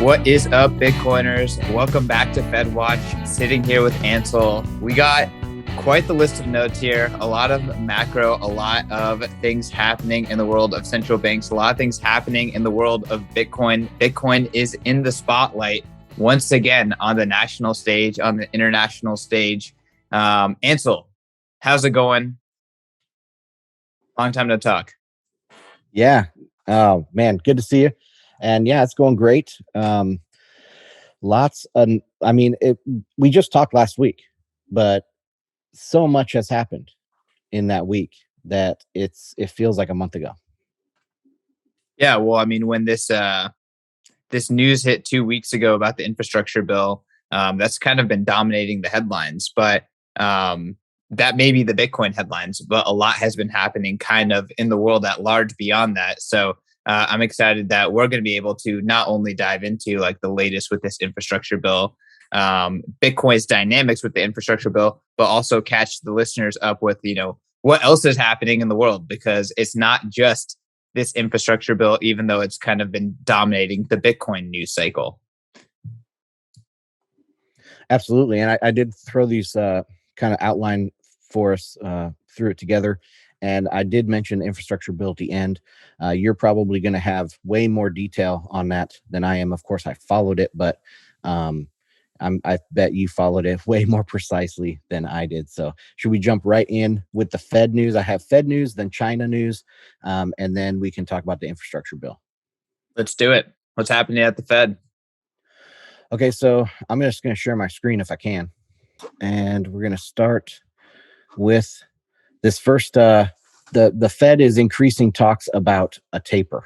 What is up, Bitcoiners? Welcome back to Fed Watch. Sitting here with Ansel. We got quite the list of notes here. A lot of macro, a lot of things happening in the world of central banks, a lot of things happening in the world of Bitcoin. Bitcoin is in the spotlight once again on the national stage, on the international stage. Ansel, how's it going? Long time to talk. Yeah. Oh man, good to see you. And yeah, it's going great. Lots of, we just talked last week, but so much has happened in that week that it feels like a month ago. Yeah, well, I mean, when this news hit 2 weeks ago about the infrastructure bill, that's kind of been dominating the headlines. But that may be the Bitcoin headlines, but a lot has been happening kind of in the world at large beyond that. So I'm excited that we're going to be able to not only dive into like the latest with this infrastructure bill, Bitcoin's dynamics with the infrastructure bill, but also catch the listeners up with, what else is happening in the world, because it's not just this infrastructure bill, even though it's kind of been dominating the Bitcoin news cycle. Absolutely. And I did throw these kind of outline for us, threw it together. And I did mention the infrastructure bill at the end. You're probably going to have way more detail on that than I am. Of course, I followed it, but I bet you followed it way more precisely than I did. So should we jump right in with the Fed news? I have Fed news, then China news, and then we can talk about the infrastructure bill. Let's do it. What's happening at the Fed? Okay, so I'm just going to share my screen if I can. And we're going to start with this first. The Fed is increasing talks about a taper.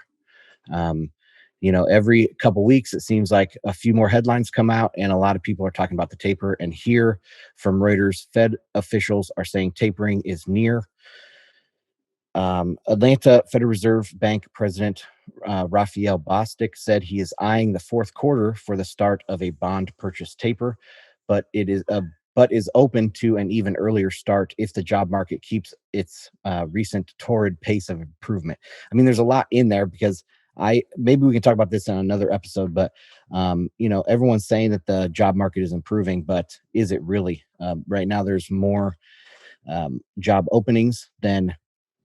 Every couple weeks, it seems like a few more headlines come out and a lot of people are talking about the taper. And here from Reuters, Fed officials are saying tapering is near. Atlanta Federal Reserve Bank President Raphael Bostic said he is eyeing the fourth quarter for the start of a bond purchase taper, but is open to an even earlier start if the job market keeps its recent torrid pace of improvement. I mean, there's a lot in there because maybe we can talk about this in another episode, but everyone's saying that the job market is improving, but is it really? Right now, there's more job openings than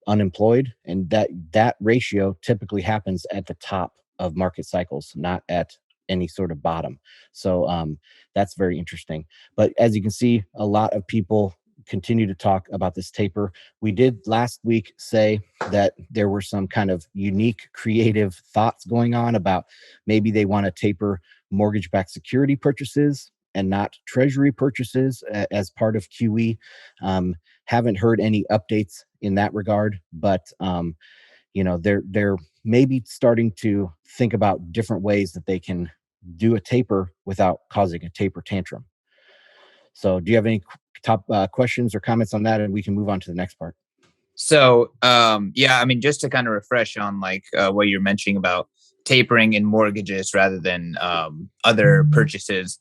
unemployed, and that ratio typically happens at the top of market cycles, not at any sort of bottom. So that's very interesting. But as you can see, a lot of people continue to talk about this taper. We did last week say that there were some kind of unique creative thoughts going on about maybe they want to taper mortgage-backed security purchases and not treasury purchases as part of QE. Haven't heard any updates in that regard, but they're maybe starting to think about different ways that they can do a taper without causing a taper tantrum. So do you have any top questions or comments on that? And we can move on to the next part. So, just to kind of refresh on like what you're mentioning about tapering in mortgages rather than other purchases,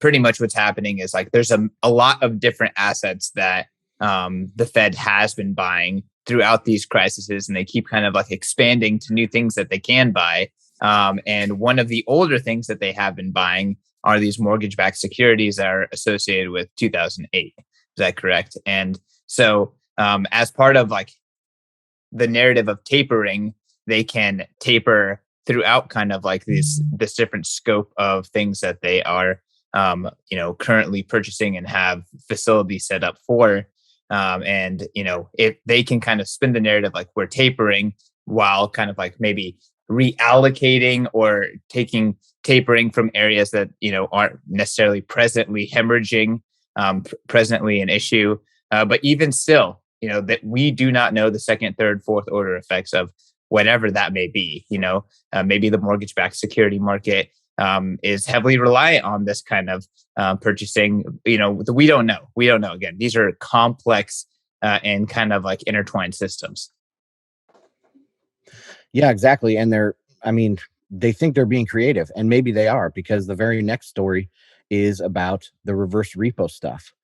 pretty much what's happening is like there's a lot of different assets that the Fed has been buying throughout these crises, and they keep kind of like expanding to new things that they can buy. And one of the older things that they have been buying are these mortgage-backed securities that are associated with 2008. Is that correct? And so as part of like the narrative of tapering, they can taper throughout kind of like this different scope of things that they are, currently purchasing and have facilities set up for. If they can kind of spin the narrative like we're tapering while kind of like maybe reallocating or taking tapering from areas that aren't necessarily presently hemorrhaging, presently an issue, but even still, that we do not know the second, third, fourth order effects of whatever that may be. Maybe the mortgage-backed security market is heavily reliant on this kind of purchasing. We don't know. Again, these are complex and kind of like intertwined systems. Yeah, exactly. And they think they're being creative, and maybe they are, because the very next story is about the reverse repo stuff.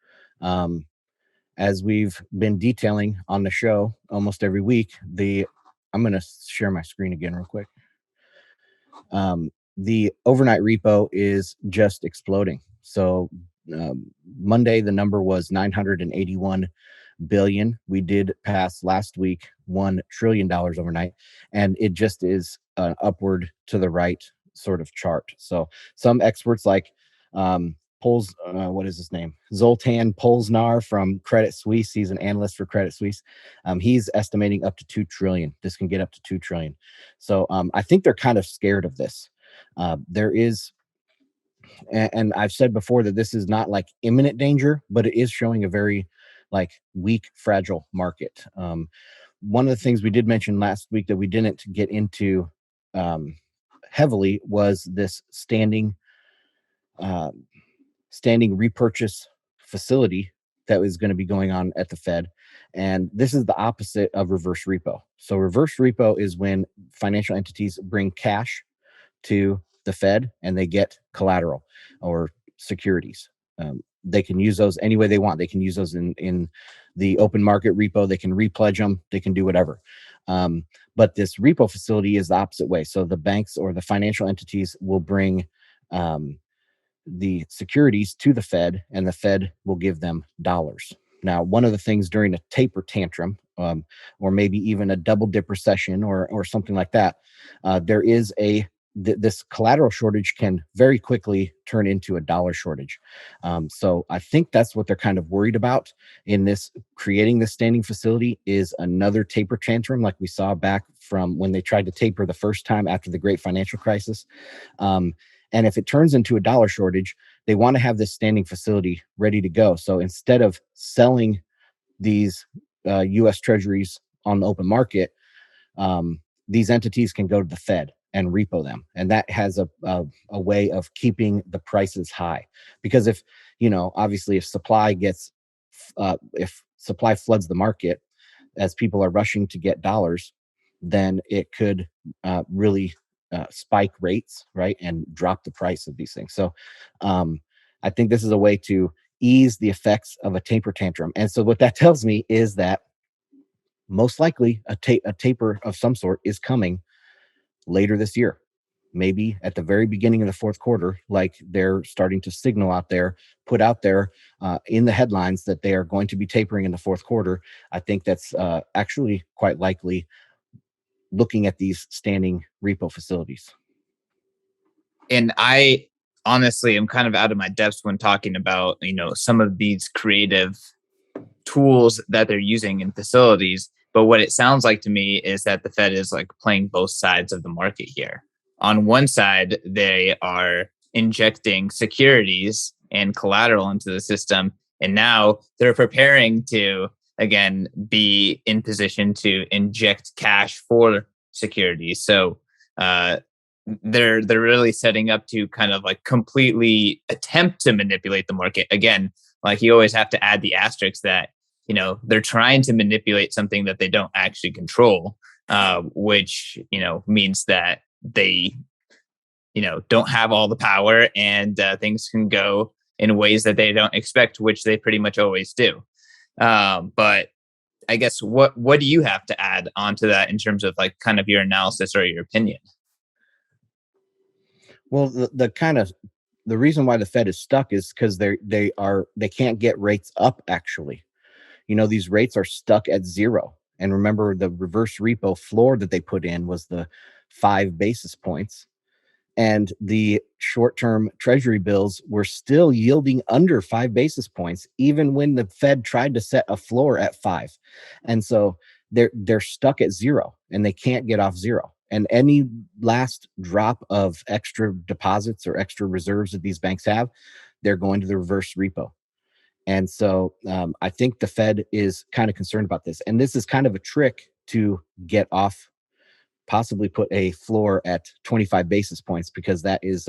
As we've been detailing on the show almost every week, I'm going to share my screen again real quick. the overnight repo is just exploding. So Monday, the number was 981 billion. We did pass last week $1 trillion overnight, and it just is an upward to the right sort of chart. So some experts like what is his name? Zoltan Polznar from Credit Suisse. He's an analyst for Credit Suisse. He's estimating up to 2 trillion. This can get up to 2 trillion. So I think they're kind of scared of this. There is, and I've said before that this is not like imminent danger, but it is showing a very like weak, fragile market. One of the things we did mention last week that we didn't get into heavily was this standing repurchase facility that is going to be going on at the Fed. And this is the opposite of reverse repo. So reverse repo is when financial entities bring cash to the Fed and they get collateral or securities. They can use those any way they want. They can use those in the open market repo. They can repledge them. They can do whatever. But this repo facility is the opposite way. So the banks or the financial entities will bring the securities to the Fed, and the Fed will give them dollars. Now, one of the things during a taper tantrum, or maybe even a double dip recession or something like that, there is this collateral shortage can very quickly turn into a dollar shortage. So I think that's what they're kind of worried about in this creating this standing facility is another taper tantrum like we saw back from when they tried to taper the first time after the great financial crisis. And if it turns into a dollar shortage, they want to have this standing facility ready to go. So instead of selling these U.S. treasuries on the open market, these entities can go to the Fed and repo them. And that has a way of keeping the prices high. Because if, obviously if supply floods the market as people are rushing to get dollars, then it could really spike rates, right? And drop the price of these things. So I think this is a way to ease the effects of a taper tantrum. And so what that tells me is that most likely a taper of some sort is coming later this year, maybe at the very beginning of the fourth quarter, like they're starting to signal out there, put out there in the headlines that they are going to be tapering in the fourth quarter. I think that's actually quite likely looking at these standing repo facilities. And I honestly am kind of out of my depths when talking about, some of these creative tools that they're using in facilities. But what it sounds like to me is that the Fed is like playing both sides of the market here. On one side, they are injecting securities and collateral into the system. And now they're preparing to, again, be in position to inject cash for securities. So they're really setting up to kind of like completely attempt to manipulate the market. Again, like you always have to add the asterisk that they're trying to manipulate something that they don't actually control, which means that they don't have all the power, and things can go in ways that they don't expect, which they pretty much always do. But I guess what do you have to add onto that in terms of like kind of your analysis or your opinion? Well, the reason why the Fed is stuck is because they can't get rates up. Actually, these rates are stuck at zero. And remember, the reverse repo floor that they put in was the 5 basis points, and the short-term Treasury bills were still yielding under 5 basis points, even when the Fed tried to set a floor at 5. And so they're stuck at zero, and they can't get off zero. And any last drop of extra deposits or extra reserves that these banks have, they're going to the reverse repo. And so I think the Fed is kind of concerned about this. And this is kind of a trick to get off, possibly put a floor at 25 basis points, because that is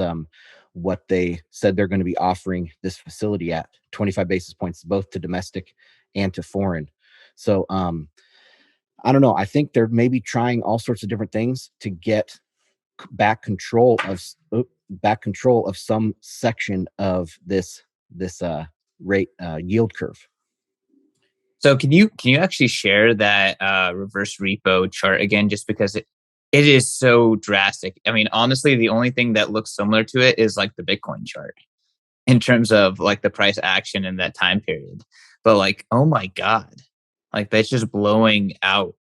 what they said they're going to be offering this facility at 25 basis points, both to domestic and to foreign. So I don't know. I think they're maybe trying all sorts of different things to get back control of some section of this rate yield curve. So can you actually share that reverse repo chart again, just because It is so drastic. I mean, honestly, the only thing that looks similar to it is like the Bitcoin chart in terms of like the price action in that time period. But like, oh my God, like that's just blowing out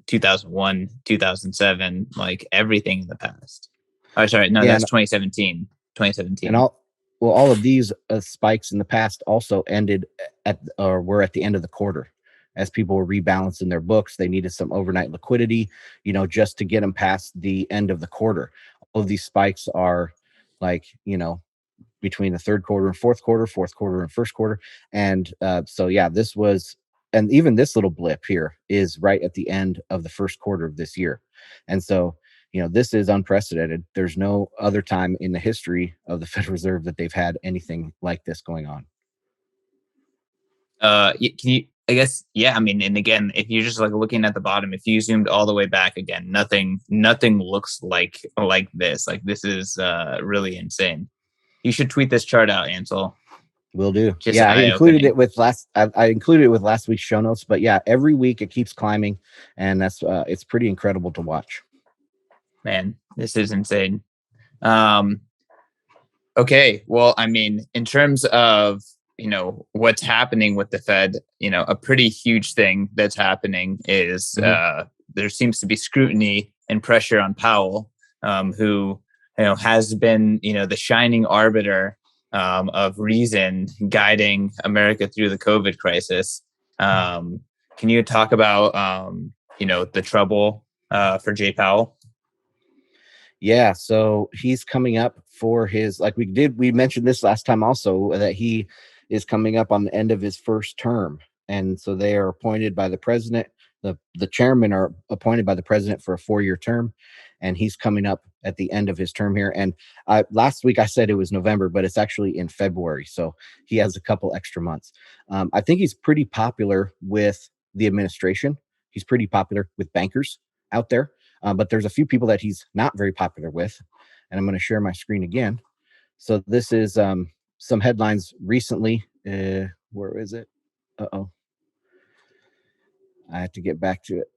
2001, 2007, like everything in the past. Oh, sorry, no, Yeah, that's 2017. and 2017. all of these spikes in the past also ended at or were at the end of the quarter. As people were rebalancing their books, they needed some overnight liquidity, just to get them past the end of the quarter. All of these spikes are like, between the third quarter and fourth quarter and first quarter. And so, yeah, and even this little blip here is right at the end of the first quarter of this year. And so, this is unprecedented. There's no other time in the history of the Federal Reserve that they've had anything like this going on. Can you, I guess, yeah, I mean, and again, if you're just like looking at the bottom, if you zoomed all the way back again, nothing looks like this. Like this is really insane. You should tweet this chart out, Ansel. Will do. Just Yeah, I eye included opening. it with I included it with last week's show notes. But yeah, every week it keeps climbing, and that's it's pretty incredible to watch. Man, this is insane. Um, okay, well, I mean, in terms of what's happening with the Fed, a pretty huge thing that's happening is Mhm. there seems to be scrutiny and pressure on Powell, who has been the shining arbiter of reason guiding America through the COVID crisis. Can you talk about the trouble for Jay Powell? Yeah, so he's coming up for his like we mentioned this last time also that he is coming up on the end of his first term. And so they are appointed by the president. The chairmen are appointed by the president for a 4-year term, and he's coming up at the end of his term here. And last week I said it was November, but it's actually in February, so he has a couple extra months. I think he's pretty popular with the administration. He's pretty popular with bankers out there, but there's a few people that he's not very popular with. And I'm going to share my screen again. So this is some headlines recently. Where is it? Uh-oh. I have to get back to it.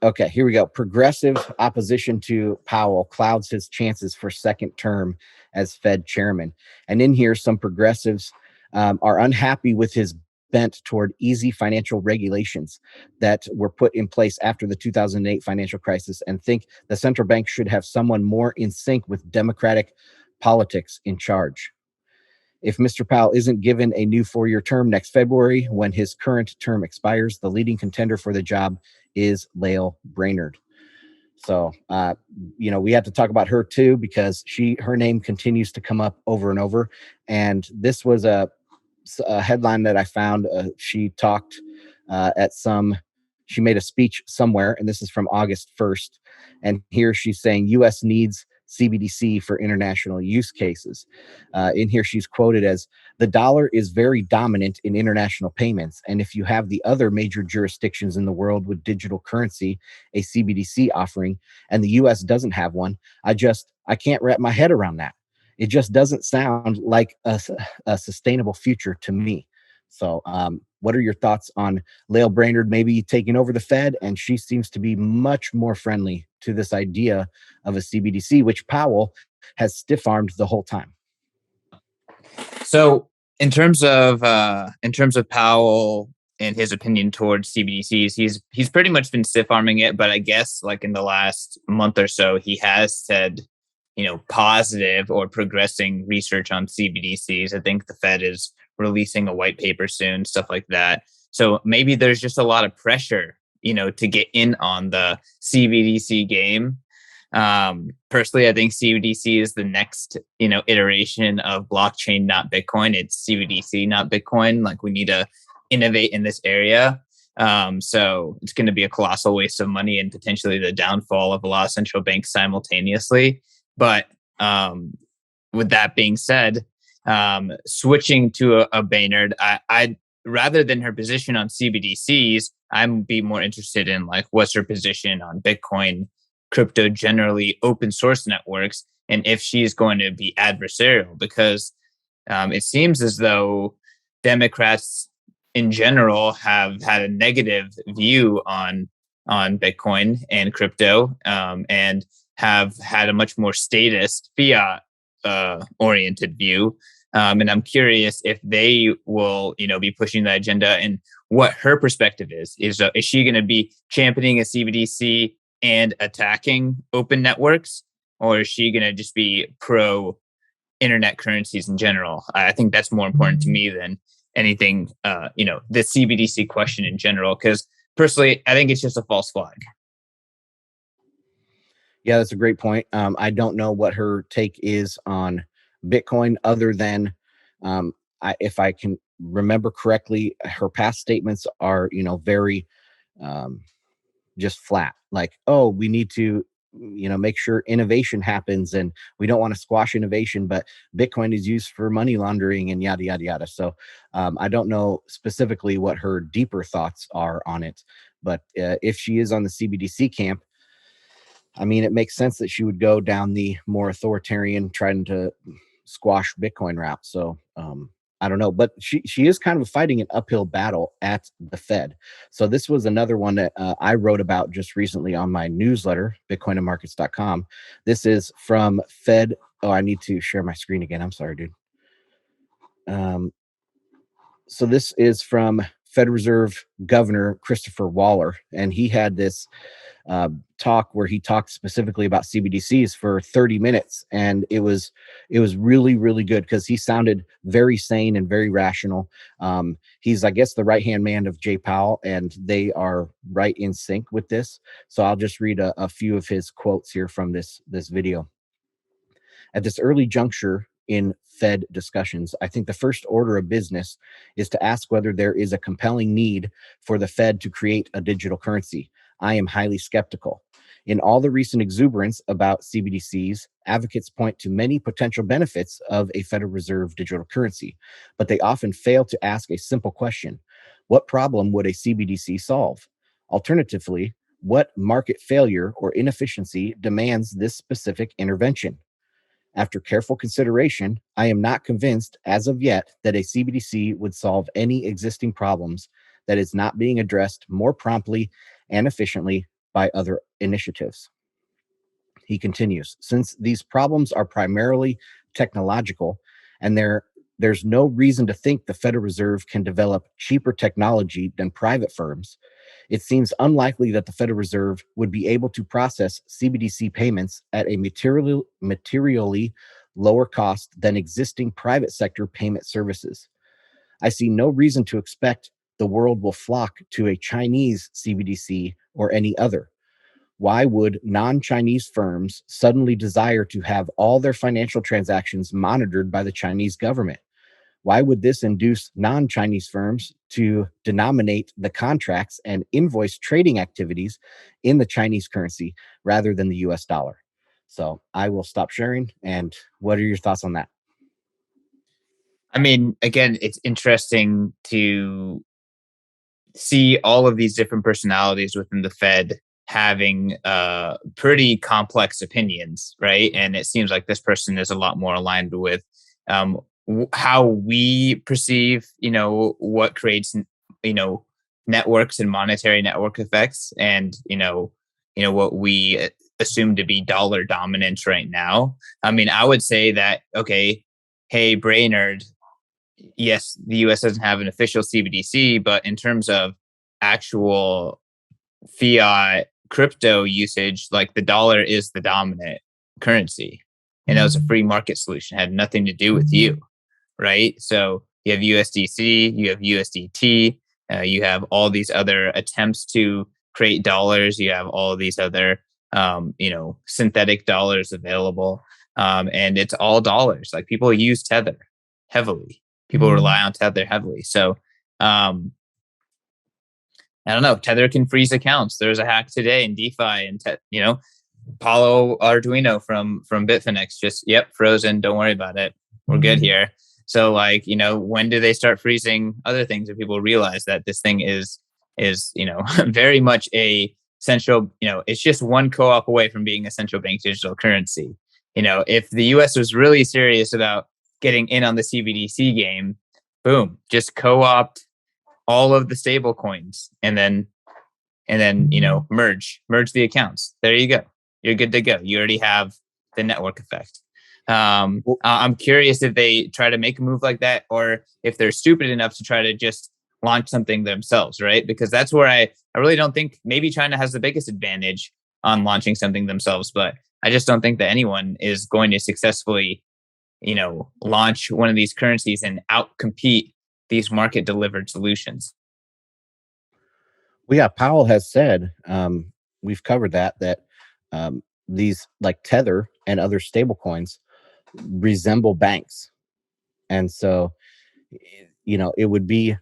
Okay, here we go. Progressive opposition to Powell clouds his chances for second term as Fed chairman. And in here, some progressives are unhappy with his bent toward easy financial regulations that were put in place after the 2008 financial crisis and think the central bank should have someone more in sync with democratic politics in charge. If Mr. Powell isn't given a new 4-year term next February, when his current term expires, the leading contender for the job is Lael Brainerd. So, we have to talk about her too, because her name continues to come up over and over. And this was a headline that I found. She made a speech somewhere, and this is from August 1st. And here she's saying U.S. needs CBDC for international use cases. In here, she's quoted as, the dollar is very dominant in international payments. And if you have the other major jurisdictions in the world with digital currency, a CBDC offering, and the US doesn't have one, I can't wrap my head around that. It just doesn't sound like a sustainable future to me. So, what are your thoughts on Lael Brainerd maybe taking over the Fed? And she seems to be much more friendly to this idea of a CBDC, which Powell has stiff-armed the whole time. So in terms of Powell and his opinion towards CBDCs, he's pretty much been stiff arming it. But I guess like in the last month or so, he has said positive or progressing research on CBDCs. I think the Fed is releasing a white paper soon, stuff like that. So maybe there's just a lot of pressure, to get in on the CBDC game. Personally, I think CBDC is the next, iteration of blockchain, not Bitcoin. It's CBDC, not Bitcoin. Like we need to innovate in this area. So it's going to be a colossal waste of money and potentially the downfall of a lot of central banks simultaneously. But with that being said, switching to a Baynard, I rather than her position on CBDCs, I'm be more interested in like what's her position on Bitcoin, crypto generally, open source networks, and if she's going to be adversarial, because it seems as though Democrats in general have had a negative view on on Bitcoin and crypto, and have had a much more statist fiat oriented view. And I'm curious if they will, be pushing that agenda, and what her perspective is. Is she going to be championing a CBDC and attacking open networks, or is she going to just be pro internet currencies in general? I think that's more important to me than anything, the CBDC question in general, because personally, I think it's just a false flag. Yeah, that's a great point. I don't know what her take is on Bitcoin, other than, if I can remember correctly, her past statements are, very um, just flat. Like, oh, we need to, make sure innovation happens, and we don't want to squash innovation, but Bitcoin is used for money laundering and yada yada yada. So I don't know specifically what her deeper thoughts are on it, but if she is on the CBDC camp, I mean, it makes sense that she would go down the more authoritarian, trying to squash Bitcoin route. So I don't know, but she is kind of fighting an uphill battle at the Fed. So this was another one that I wrote about just recently on my newsletter, bitcoinandmarkets.com. This is from Fed. Oh, I need to share my screen again. I'm sorry, dude. So this is from Fed Reserve Governor Christopher Waller, and he had this talk where he talked specifically about CBDCs for 30 minutes, and it was really, really good because he sounded very sane and very rational. He's, I guess, the right hand man of Jay Powell, and they are right in sync with this. So I'll just read a few of his quotes here from this video. At this early juncture in Fed discussions, I think the first order of business is to ask whether there is a compelling need for the Fed to create a digital currency. I am highly skeptical. In all the recent exuberance about CBDCs, advocates point to many potential benefits of a Federal Reserve digital currency, but they often fail to ask a simple question: what problem would a CBDC solve? Alternatively, what market failure or inefficiency demands this specific intervention? After careful consideration, I am not convinced as of yet that a CBDC would solve any existing problems that is not being addressed more promptly and efficiently by other initiatives. He continues, since these problems are primarily technological, and there's no reason to think the Federal Reserve can develop cheaper technology than private firms, it seems unlikely that the Federal Reserve would be able to process CBDC payments at a materially lower cost than existing private sector payment services. I see no reason to expect the world will flock to a Chinese CBDC or any other. Why would non-Chinese firms suddenly desire to have all their financial transactions monitored by the Chinese government? Why would this induce non-Chinese firms to denominate the contracts and invoice trading activities in the Chinese currency rather than the US dollar? So I will stop sharing. And what are your thoughts on that? I mean, again, it's interesting to see all of these different personalities within the Fed having pretty complex opinions, right? And it seems like this person is a lot more aligned with how we perceive, what creates, networks and monetary network effects, and what we assume to be dollar dominance right now. I mean, I would say that, okay, hey, Brainerd, yes, the US doesn't have an official CBDC, but in terms of actual fiat crypto usage, like the dollar is the dominant currency. And that was a free market solution, it had nothing to do with you, right? So you have USDC, you have USDT, you have all these other attempts to create dollars, you have all these other, synthetic dollars available. And it's all dollars. Like people use Tether heavily. People rely on Tether heavily. So I don't know. Tether can freeze accounts. There's a hack today in DeFi, and Paulo Arduino from Bitfinex just frozen. Don't worry about it. We're good here. So when do they start freezing other things, and people realize that this thing is very much a central, it's just one co-op away from being a central bank digital currency. If the US was really serious about getting in on the CBDC game, boom, just co-opt all of the stable coins, and then and then, merge the accounts. There you go. You're good to go. You already have the network effect. I'm curious if they try to make a move like that, or if they're stupid enough to try to just launch something themselves, right? Because that's where I really don't think maybe China has the biggest advantage on launching something themselves, but I just don't think that anyone is going to successfully, launch one of these currencies and outcompete these market delivered solutions. Well, yeah, Powell has said, we've covered that these like Tether and other stable coins resemble banks. And so, it would be,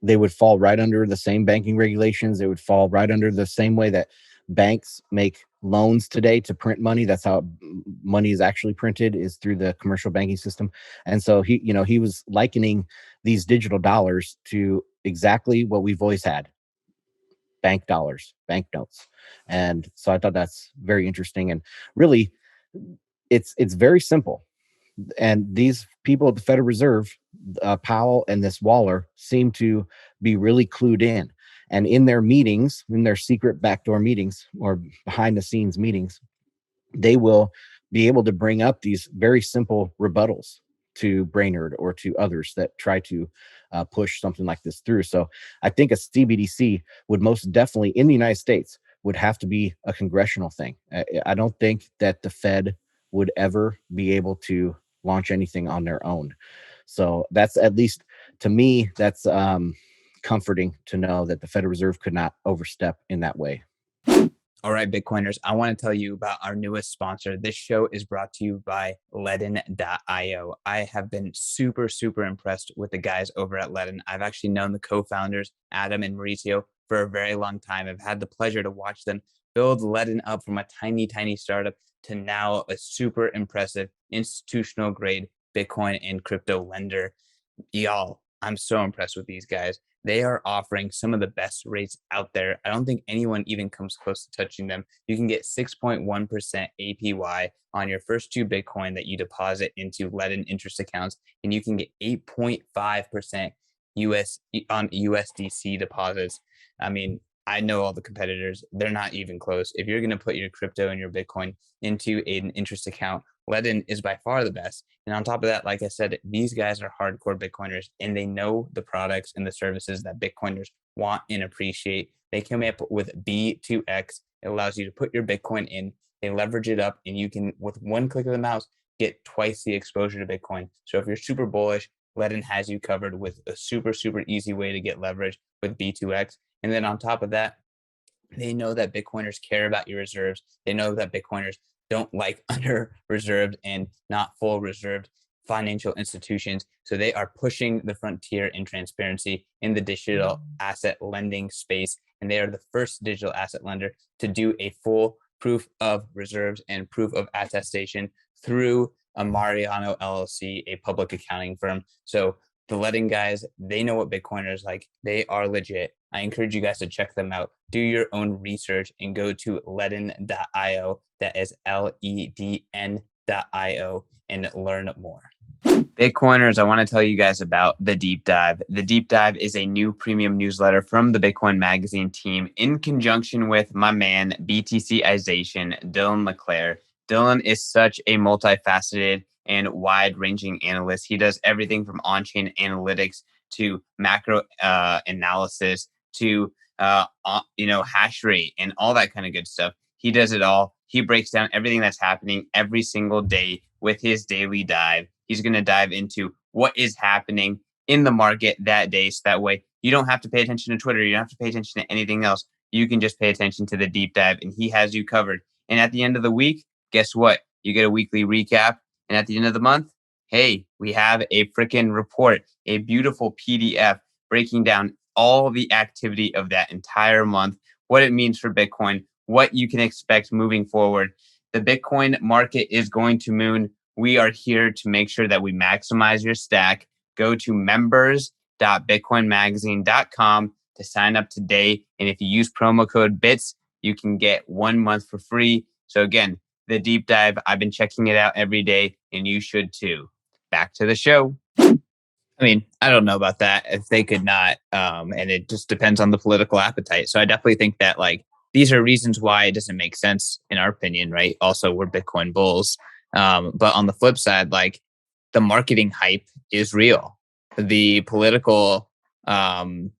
they would fall right under the same banking regulations. They would fall right under the same way that banks make loans today to print money. That's how money is actually printed, is through the commercial banking system. And so he was likening these digital dollars to exactly what we've always had: bank dollars, bank notes. And so I thought that's very interesting. And really, it's very simple. And these people at the Federal Reserve, Powell and this Waller, seem to be really clued in. And in their meetings, in their secret backdoor meetings or behind the scenes meetings, they will be able to bring up these very simple rebuttals to Brainerd or to others that try to push something like this through. So I think a CBDC would most definitely, in the United States, would have to be a congressional thing. I don't think that the Fed would ever be able to launch anything on their own. So that's, at least to me, that's comforting to know that the Federal Reserve could not overstep in that way. All right, Bitcoiners, I want to tell you about our newest sponsor. This show is brought to you by Ledn.io. I have been super, super impressed with the guys over at Ledn. I've actually known the co-founders, Adam and Mauricio, for a very long time. I've had the pleasure to watch them build Ledn up from a tiny, tiny startup to now a super impressive institutional grade Bitcoin and crypto lender. Y'all, I'm so impressed with these guys. They are offering some of the best rates out there. I don't think anyone even comes close to touching them. You can get 6.1% APY on your first 2 Bitcoin that you deposit into Ledn interest accounts, and you can get 8.5% US on USDC deposits. I mean, I know all the competitors, they're not even close. If you're going to put your crypto and your Bitcoin into an interest account, Ledn is by far the best. And on top of that, like I said, these guys are hardcore Bitcoiners, and they know the products and the services that Bitcoiners want and appreciate. They came up with B2X. It allows you to put your Bitcoin in, they leverage it up, and you can, with one click of the mouse, get twice the exposure to Bitcoin. So if you're super bullish, Ledn has you covered with a super, super easy way to get leverage with B2X. And then on top of that, they know that Bitcoiners care about your reserves. They know that Bitcoiners don't like under reserved and not full reserved financial institutions. So they are pushing the frontier in transparency in the digital asset lending space. And they are the first digital asset lender to do a full proof of reserves and proof of attestation through a Mariano LLC, a public accounting firm. So the Ledn guys, they know what Bitcoiners like. They are legit. I encourage you guys to check them out. Do your own research and go to Ledn.io. That is LEDN.io, and learn more. Bitcoiners, I want to tell you guys about The Deep Dive. The Deep Dive is a new premium newsletter from the Bitcoin Magazine team in conjunction with my man, BTCization, Dylan LeClaire. Dylan is such a multifaceted and wide-ranging analyst. He does everything from on-chain analytics to macro analysis to hash rate and all that kind of good stuff. He does it all. He breaks down everything that's happening every single day with his daily dive. He's going to dive into what is happening in the market that day. So that way you don't have to pay attention to Twitter. You don't have to pay attention to anything else. You can just pay attention to the deep dive, and he has you covered. And at the end of the week, guess what? You get a weekly recap. And at the end of the month, hey, we have a freaking report, a beautiful PDF breaking down all the activity of that entire month, what it means for Bitcoin, what you can expect moving forward. The Bitcoin market is going to moon. We are here to make sure that we maximize your stack. Go to members.bitcoinmagazine.com to sign up today. And if you use promo code BITS, you can get 1 month for free. So again, the deep dive, I've been checking it out every day, and you should too. Back to the show. I mean, I don't know about that if they could not, and it just depends on the political appetite. So I definitely think that like these are reasons why it doesn't make sense in our opinion, right? Also, we're Bitcoin bulls, but on the flip side, like the marketing hype is real, the political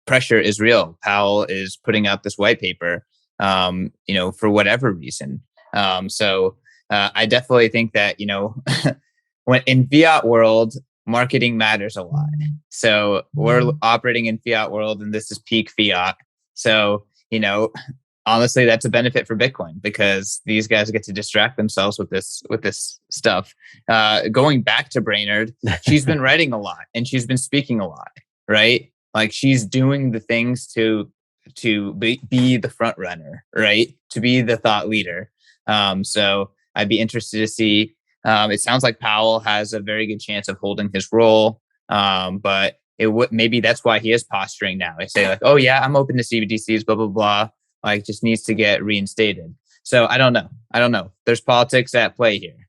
pressure is real. Powell is putting out this white paper, for whatever reason. I definitely think that when in fiat world marketing matters a lot. So we're operating in fiat world and this is peak fiat. So, honestly, that's a benefit for Bitcoin because these guys get to distract themselves with this stuff. Going back to Brainerd, she's been writing a lot and she's been speaking a lot, right? Like she's doing the things to be the front runner, right? To be the thought leader. So I'd be interested to see. It sounds like Powell has a very good chance of holding his role, but it would maybe that's why he is posturing now. They say like, "Oh yeah, I'm open to CBDCs, blah blah blah." Like, just needs to get reinstated. So I don't know. There's politics at play here.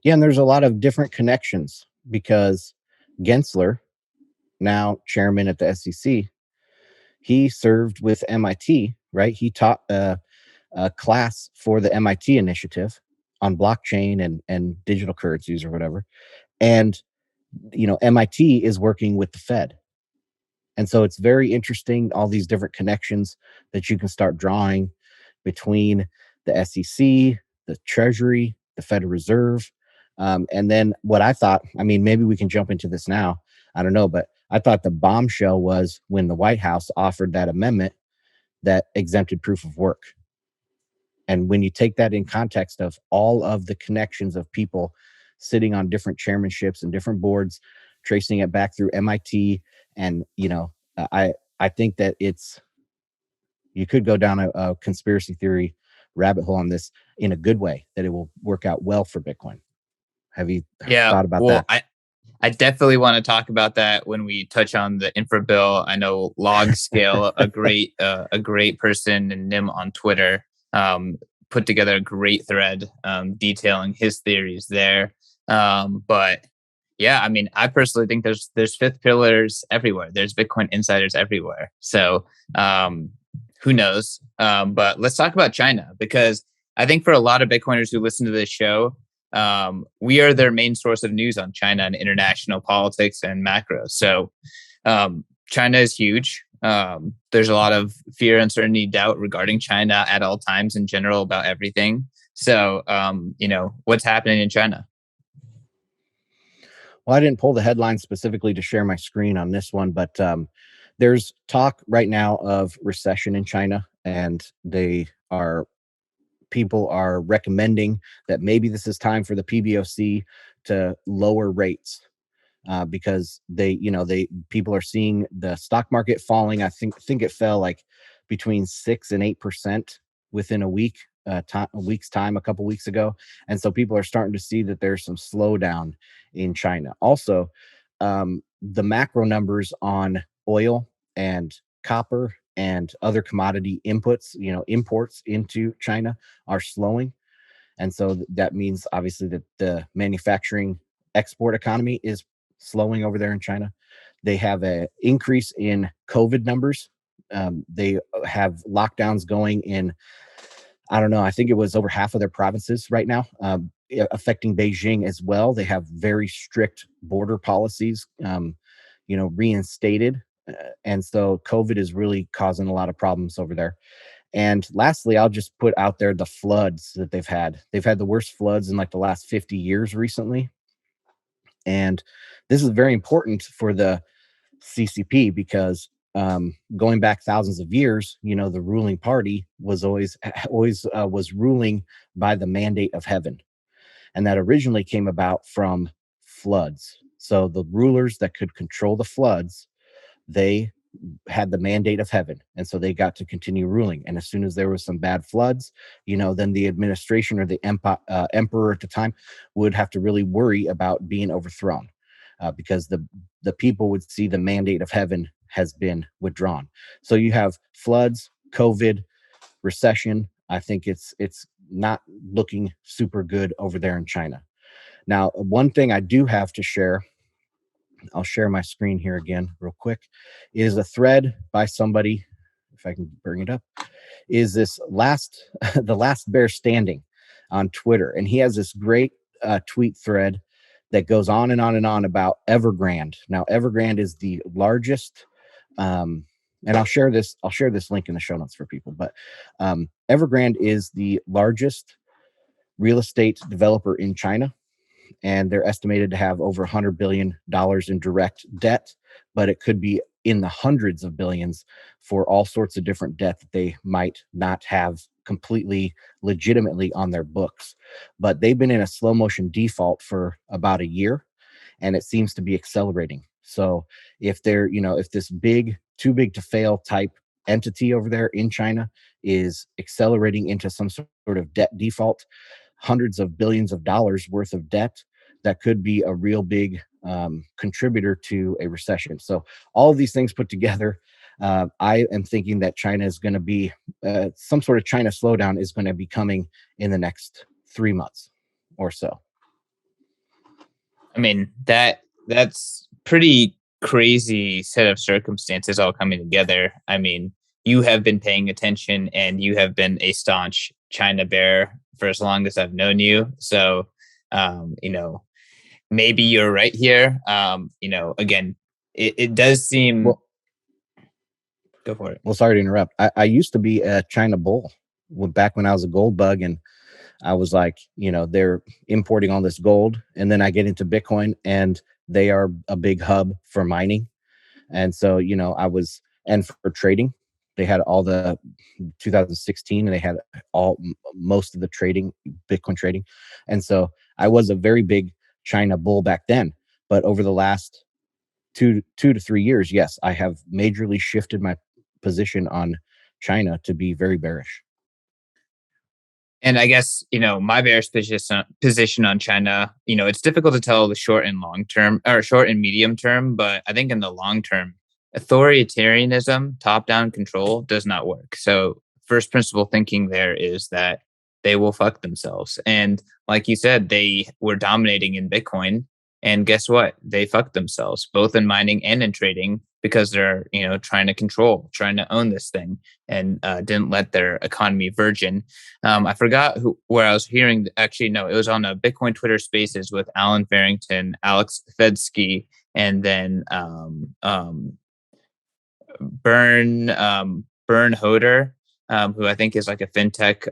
Yeah, and there's a lot of different connections because Gensler, now chairman at the SEC, he served with MIT, right? He taught a class for the MIT initiative on blockchain and digital currencies or whatever. And, MIT is working with the Fed. And so it's very interesting, all these different connections that you can start drawing between the SEC, the Treasury, the Federal Reserve. And then what I thought, I mean, maybe we can jump into this now. I don't know, but I thought the bombshell was when the White House offered that amendment that exempted proof of work. And when you take that in context of all of the connections of people sitting on different chairmanships and different boards, tracing it back through MIT, and I think that you could go down a conspiracy theory rabbit hole on this in a good way, that it will work out well for Bitcoin. Have you thought about that? I definitely want to talk about that when we touch on the infra bill. I know Log Scale, a great person, and Nim on Twitter, put together a great thread detailing his theories there. But yeah, I mean, I personally think there's fifth pillars everywhere. There's Bitcoin insiders everywhere. So who knows? But let's talk about China, because I think for a lot of Bitcoiners who listen to this show, we are their main source of news on China and international politics and macro. So China is huge. There's a lot of fear, uncertainty, doubt regarding China at all times in general about everything. So, what's happening in China? Well, I didn't pull the headline specifically to share my screen on this one, but there's talk right now of recession in China, and people are recommending that maybe this is time for the PBoC to lower rates because people are seeing the stock market falling. I think it fell like between 6 and 8% within a week's time a couple weeks ago, and so people are starting to see that there's some slowdown in China. Also, the macro numbers on oil and copper and other commodity inputs, imports into China, are slowing. And so that means obviously that the manufacturing export economy is slowing over there in China. They have an increase in COVID numbers. They have lockdowns going in, I don't know, I think it was over half of their provinces right now, affecting Beijing as well. They have very strict border policies, reinstated. And so COVID is really causing a lot of problems over there. And lastly, I'll just put out there the floods that they've had. They've had the worst floods in like the last 50 years recently. And this is very important for the CCP because going back thousands of years, the ruling party was always was ruling by the mandate of heaven. And that originally came about from floods. So the rulers that could control the floods, they had the mandate of heaven, and so they got to continue ruling. And as soon as there was some bad floods, then the administration or the emperor at the time would have to really worry about being overthrown, because the people would see the mandate of heaven has been withdrawn. So you have floods, COVID, recession. I think it's not looking super good over there in China. Now, one thing I do have to share I'll share my screen here again real quick, is a thread by somebody, if I can bring it up, is this the last bear standing on Twitter. And he has this great tweet thread that goes on and on and on about Evergrande. Now, Evergrande is the largest, and I'll share this link in the show notes for people, but Evergrande is the largest real estate developer in China, and they're estimated to have over $100 billion in direct debt, but it could be in the hundreds of billions for all sorts of different debt that they might not have completely legitimately on their books. But they've been in a slow motion default for about a year, and it seems to be accelerating. So if if this too big to fail type entity over there in China is accelerating into some sort of debt default, hundreds of billions of dollars worth of debt, that could be a real big contributor to a recession. So all of these things put together, I am thinking that China is going to be some sort of China slowdown is going to be coming in the next 3 months or so. I mean, that's pretty crazy set of circumstances all coming together. I mean, you have been paying attention and you have been a staunch China bear for as long as I've known you. So, maybe you're right here. Again, it does seem. Well, go for it. Well, sorry to interrupt. I used to be a China bull back when I was a gold bug, and I was like, they're importing all this gold, and then I get into Bitcoin, and they are a big hub for mining, and so and for trading, they had all the 2016, and they had most of the Bitcoin trading, and so I was a very big China bull back then. But over the last two to 3 years, yes, I have majorly shifted my position on China to be very bearish. And I guess, my bearish position on China, it's difficult to tell the short and long term or short and medium term, but I think in the long term, authoritarianism, top down control does not work. So, first principle thinking there is that they will fuck themselves. And like you said, they were dominating in Bitcoin. And guess what? They fucked themselves, both in mining and in trading, because they're, trying to control, trying to own this thing, and didn't let their economy virgin. I forgot where I was hearing. Actually, no, it was on a Bitcoin Twitter Spaces with Alan Farrington, Alex Fedsky, and then Bern Hoder, who I think is like a fintech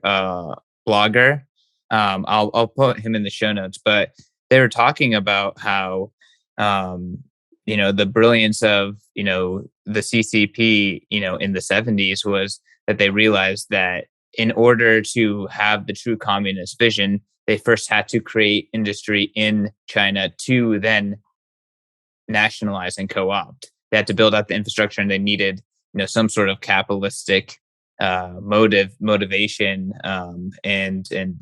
blogger. I'll put him in the show notes, but they were talking about how the brilliance of the CCP in the 70s was that they realized that in order to have the true communist vision, they first had to create industry in China to then nationalize and co-opt. They had to build out the infrastructure, and they needed some sort of capitalistic motivation and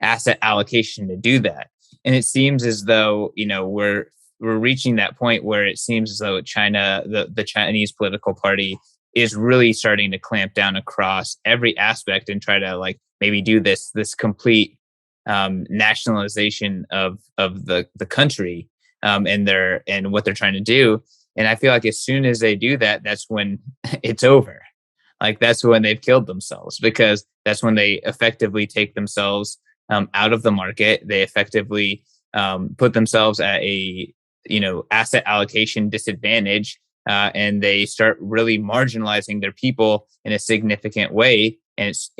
asset allocation to do that. And it seems as though we're reaching that point where it seems as though China, the Chinese political party, is really starting to clamp down across every aspect and try to maybe do this complete nationalization of the country, and what they're trying to do. And I feel like as soon as they do that, that's when it's over. Like that's when they've killed themselves, because that's when they effectively take themselves out of the market. They effectively put themselves at a asset allocation disadvantage, and they start really marginalizing their people in a significant way. And it's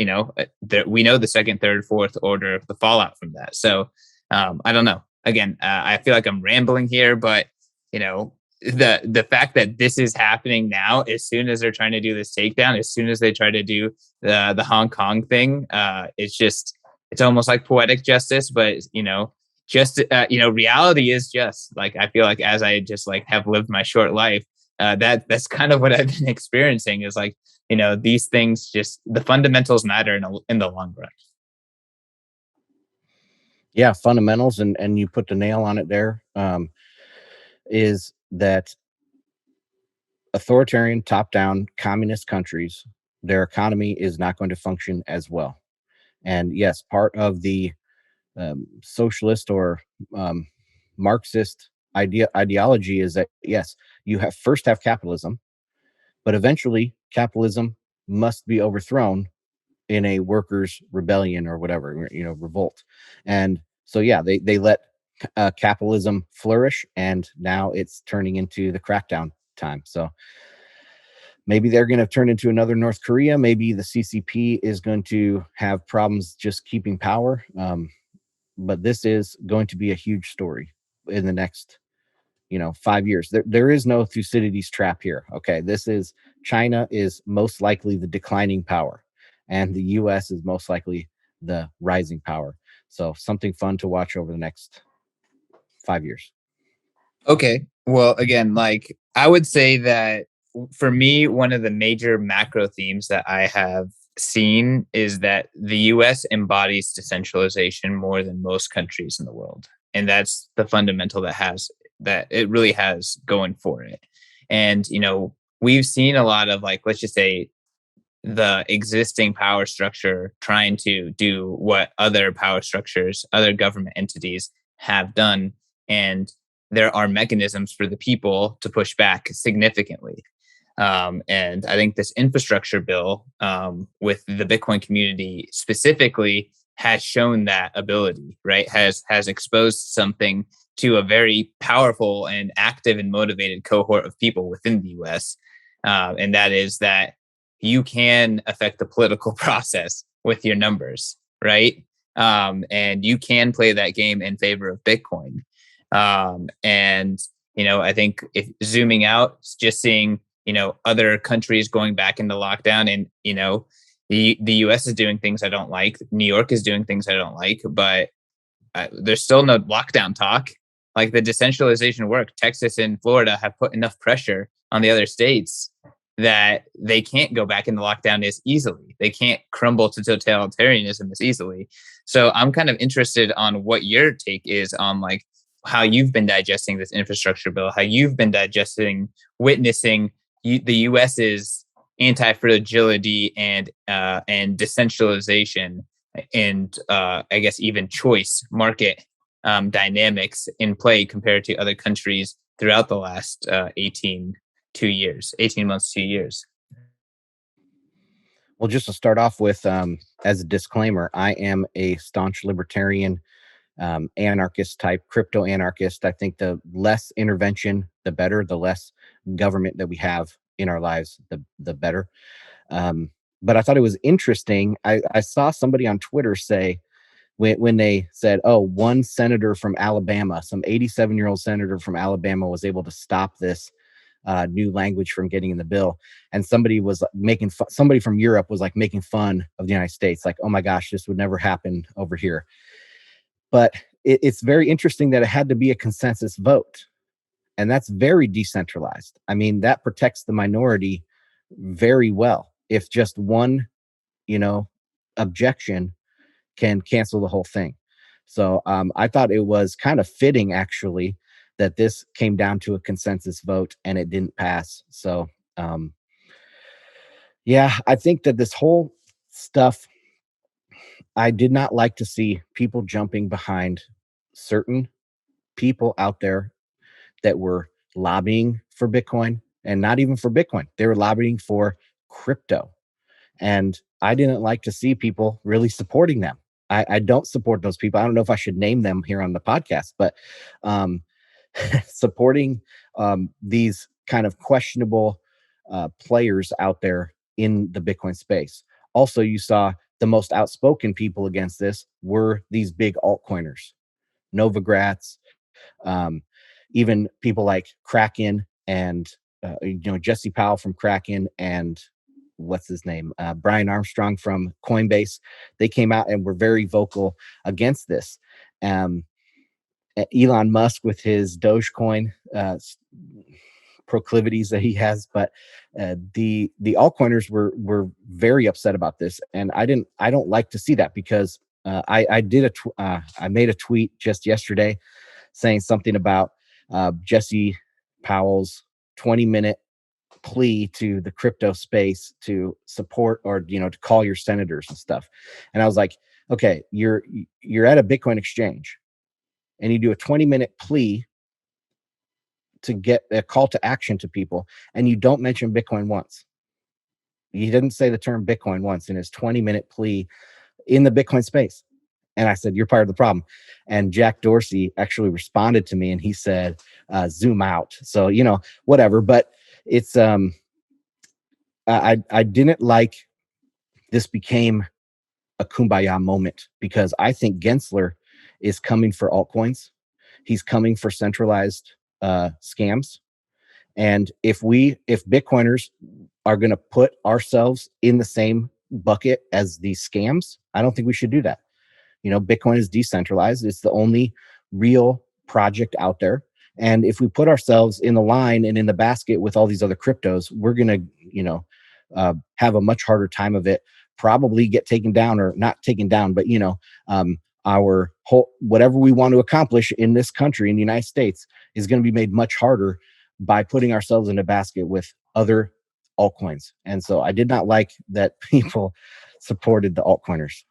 we know the second, third, fourth order, the fallout from that. So I don't know. Again, I feel like I'm rambling here, but the fact that this is happening now, as soon as they're trying to do this takedown, as soon as they try to do the Hong Kong thing, it's almost like poetic justice, but reality is just like, I feel like as I just have lived my short life, that's kind of what I've been experiencing is these things, just the fundamentals matter in the long run. Yeah, fundamentals, and you put the nail on it there. Is that authoritarian, top-down, communist countries, their economy is not going to function as well. And yes, part of the socialist or Marxist ideology is that, yes, you have capitalism, but eventually capitalism must be overthrown in a workers' rebellion or whatever, revolt. And so, yeah, they let capitalism flourish, and now it's turning into the crackdown time. So maybe they're going to turn into another North Korea. Maybe the CCP is going to have problems just keeping power. But this is going to be a huge story in the next 5 years. There is no Thucydides trap here. Okay, China is most likely the declining power, and the US is most likely the rising power. So something fun to watch over the next 5 years. Okay. Well, again, like I would say that for me, one of the major macro themes that I have seen is that the US embodies decentralization more than most countries in the world. And that's the fundamental that it really has going for it. And, we've seen a lot of, like, let's just say, the existing power structure trying to do what other power structures, other government entities have done. And there are mechanisms for the people to push back significantly. And I think this infrastructure bill, with the Bitcoin community specifically, has shown that ability, right? Has exposed something to a very powerful and active and motivated cohort of people within the U.S. And that is that you can affect the political process with your numbers, right? And you can play that game in favor of Bitcoin. And I think if zooming out, just seeing other countries going back into lockdown, and the US is doing things I don't like, New York is doing things I don't like, but there's still no lockdown talk. Like, the decentralization work, Texas and Florida have put enough pressure on the other states that they can't go back into lockdown as easily. They can't crumble to totalitarianism as easily. So I'm kind of interested on what your take is on, like, how you've been digesting this infrastructure bill, how you've been witnessing the US's anti-fragility and decentralization, and I guess even choice market dynamics in play compared to other countries throughout the last 18 months, 2 years. Well, just to start off with, as a disclaimer, I am a staunch libertarian, anarchist type, crypto anarchist. I think the less intervention, the better. The less government that we have in our lives, the better. But I thought it was interesting. I saw somebody on Twitter say, when they said, "Oh, one senator from Alabama, some 87-year-old senator from Alabama, was able to stop this new language from getting in the bill," and somebody was making somebody from Europe was like making fun of the United States, like, "Oh my gosh, this would never happen over here." But it's very interesting that it had to be a consensus vote, and that's very decentralized. I mean, that protects the minority very well. If just one, objection can cancel the whole thing. So I thought it was kind of fitting, actually, that this came down to a consensus vote and it didn't pass. So yeah, I think that this whole stuff, I did not like to see people jumping behind certain people out there that were lobbying for Bitcoin, and not even for Bitcoin. They were lobbying for crypto. And I didn't like to see people really supporting them. I don't support those people. I don't know if I should name them here on the podcast, but um, supporting these kind of questionable players out there in the Bitcoin space. Also, you saw the most outspoken people against this were these big altcoiners, Novograts, um, even people like Kraken and Jesse Powell from Kraken, and what's his name, Brian Armstrong from Coinbase. They came out and were very vocal against this. Elon Musk with his Dogecoin proclivities that he has, but the altcoiners were very upset about this, and I don't like to see that, because I made a tweet just yesterday saying something about Jesse Powell's 20-minute plea to the crypto space to support, or to call your senators and stuff. And I was like, okay, you're at a Bitcoin exchange and you do a 20-minute plea to get a call to action to people, and you don't mention Bitcoin once. He didn't say the term Bitcoin once in his 20-minute plea in the Bitcoin space. And I said, you're part of the problem. And Jack Dorsey actually responded to me and he said, zoom out. So, whatever. But it's, I didn't like this became a kumbaya moment, because I think Gensler is coming for altcoins. He's coming for centralized scams. And if Bitcoiners are going to put ourselves in the same bucket as these scams, I don't think we should do that. Bitcoin is decentralized. It's the only real project out there. And if we put ourselves in the line and in the basket with all these other cryptos, we're going to, have a much harder time of it, probably get taken down, or not taken down, but, our whole, whatever we want to accomplish in this country, in the United States, is going to be made much harder by putting ourselves in a basket with other altcoins. And so I did not like that people supported the altcoiners.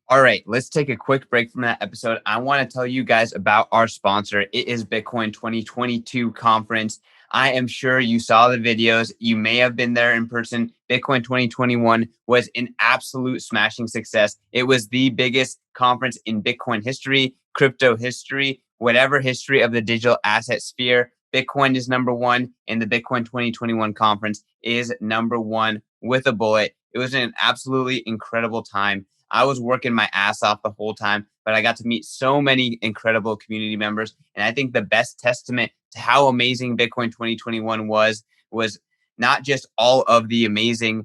All right, let's take a quick break from that episode. I want to tell you guys about our sponsor. It is Bitcoin 2022 conference. I am sure you saw the videos. You may have been there in person. Bitcoin 2021 was an absolute smashing success. It was the biggest conference in Bitcoin history, crypto history, whatever history of the digital asset sphere. Bitcoin is number one, and the Bitcoin 2021 conference is number one with a bullet. It was an absolutely incredible time. I was working my ass off the whole time, but I got to meet so many incredible community members. And I think the best testament to how amazing Bitcoin 2021 was not just all of the amazing,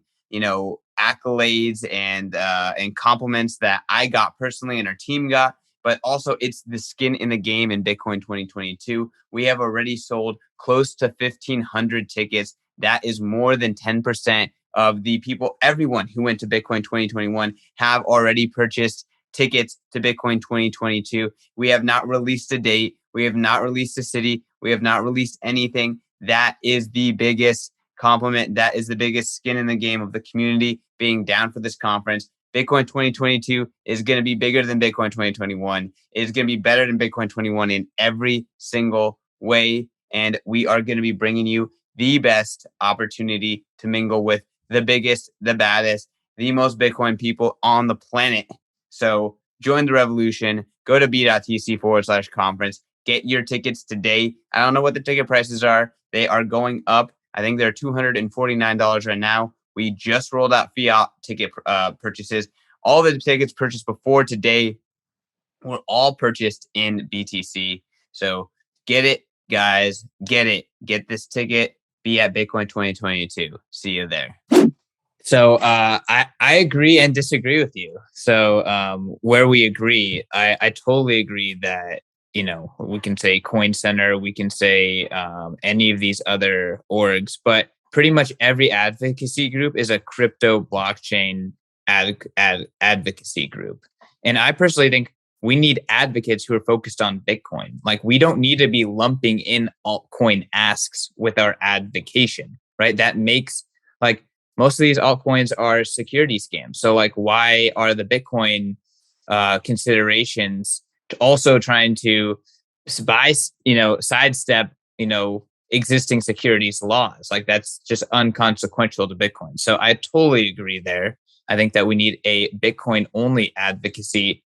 accolades and compliments that I got personally and our team got, but also it's the skin in the game in Bitcoin 2022. We have already sold close to 1,500 tickets. That is more than 10% of the people, everyone who went to Bitcoin 2021 have already purchased tickets to Bitcoin 2022. We have not released a date. We have not released a city. We have not released anything. That is the biggest compliment. That is the biggest skin in the game of the community being down for this conference. Bitcoin 2022 is going to be bigger than Bitcoin 2021. It is going to be better than Bitcoin 21 in every single way. And we are going to be bringing you the best opportunity to mingle with the biggest, the baddest, the most Bitcoin people on the planet. So join the revolution. Go to b.tc/conference. Get your tickets today. I don't know what the ticket prices are. They are going up. I think they're $249 right now. We just rolled out fiat ticket purchases. All the tickets purchased before today were all purchased in BTC. So get it, guys. Get it. Get this ticket. Be at Bitcoin 2022. See you there. So I agree and disagree with you. So where we agree, I totally agree that, we can say Coin Center, we can say any of these other orgs, but pretty much every advocacy group is a crypto blockchain advocacy group. And I personally think we need advocates who are focused on Bitcoin. Like, we don't need to be lumping in altcoin asks with our advocation, right? That makes, like, most of these altcoins are security scams. So, like, why are the Bitcoin considerations also trying to sidestep, existing securities laws? Like, that's just unconsequential to Bitcoin. So I totally agree there. I think that we need a Bitcoin only advocacy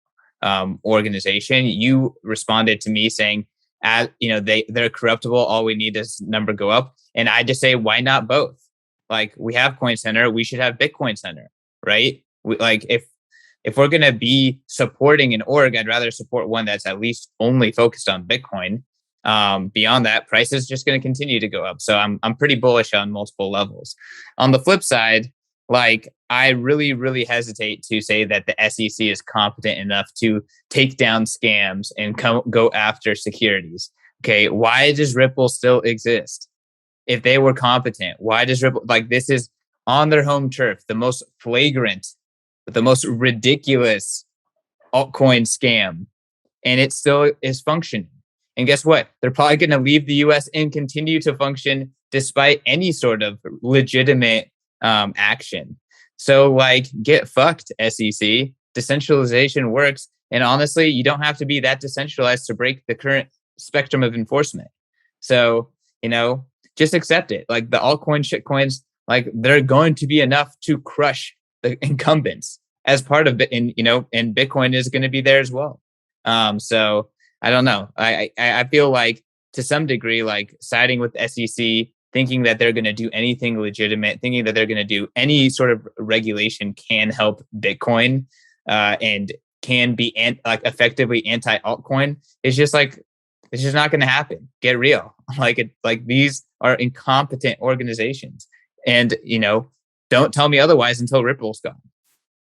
organization. You responded to me saying, they're corruptible. All we need is number go up. And I just say, why not both? Like, we have Coin Center, we should have Bitcoin Center, right? If we're going to be supporting an org, I'd rather support one that's at least only focused on Bitcoin. Beyond that, price is just going to continue to go up. So I'm pretty bullish on multiple levels. On the flip side, like, I really, really hesitate to say that the SEC is competent enough to take down scams and go after securities. Okay, why does Ripple still exist? If they were competent, why does Ripple, like, this is on their home turf, the most flagrant, the most ridiculous altcoin scam, and it still is functioning. And guess what? They're probably going to leave the US and continue to function despite any sort of legitimate action. So, like, get fucked, SEC. Decentralization works. And honestly, you don't have to be that decentralized to break the current spectrum of enforcement. So just accept it. Like the altcoin shitcoins, like they're going to be enough to crush the incumbents as part of it. And, and Bitcoin is going to be there as well. So I don't know. I feel like to some degree, like siding with the SEC, thinking that they're going to do anything legitimate, thinking that they're going to do any sort of regulation can help Bitcoin and can be like effectively anti altcoin is just like, it's just not going to happen. Get real. Like these are incompetent organizations, and don't tell me otherwise until Ripple's gone,